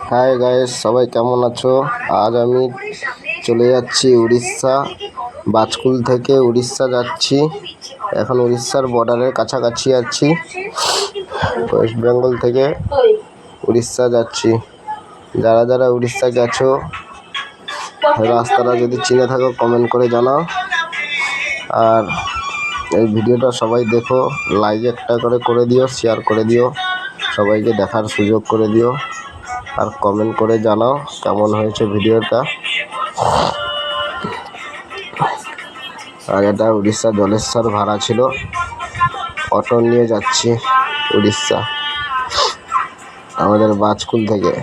Hi guys, সবাই কেমন আছো? আজ আমি চলে যাচ্ছি উড়িষ্যা। বাজকুল থেকে উড়িষ্যা যাচ্ছি। এখন উড়িষ্যার বর্ডারের কাছাকাছি আছি। ওয়েস্ট বেঙ্গল থেকে উড়িষ্যা যাচ্ছি। যারা যারা উড়িষ্যা গেছো, রাস্তাটা যদি চিনে থাকো কমেন্ট করে জানাও। আর এই ভিডিওটা সবাই দেখো, লাইক একটা করে দিও, শেয়ার করে দিও, সবাইকে দেখার সুযোগ করে দিও। আর কমেন্ট করে জানাও কেমন হয়েছে ভিডিওটা। আর এটা উড়িষ্যা জলেশ্বর ভাড়া ছিল, অটো নিয়ে যাচ্ছি উড়িষ্যা আমাদের বাজকুল থেকে।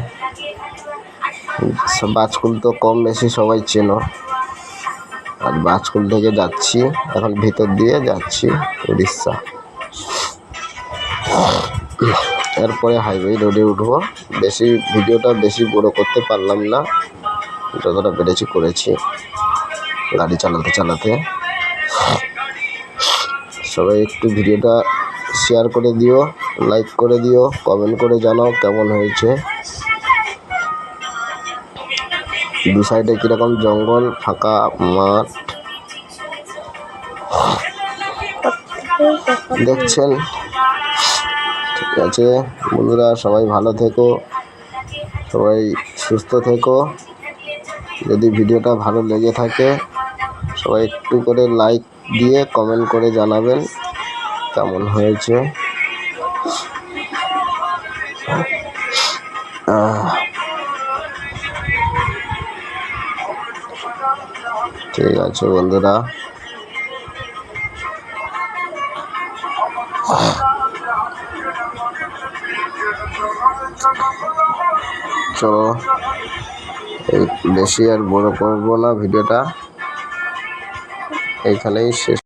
বাজকুল তো কম বেশি সবাই চেনো। আর বাজকুল থেকে যাচ্ছি, এখন ভিতর দিয়ে যাচ্ছি উড়িষ্যা। এরপরে হাইওয়ে রোডে উঠবো। ভিডিওটা বেশি বড় করতে পারলাম না, যতটা পেরেছি করেছি গাড়ি চালাতে চালাতে। সবাই একটু ভিডিওটা শেয়ার করে দিও, লাইক করে দিও, কমেন্ট করে জানাও কেমন হয়েছে। দু সাইডে কীরকম জঙ্গল, ফাঁকা মাঠ দেখছেন। ঠিক আছে বন্ধুরা, সবাই ভালো থেকো, সবাই সুস্থ থেকো। যদি ভিডিওটা ভালো লেগে থাকে সবাই একটু করে লাইক দিয়ে কমেন্ট করে জানাবেন কেমন হয়েছে। ঠিক আছে বন্ধুরা, চলো বেশি আর বড় করবো না, ভিডিওটা এইখানেই শেষ।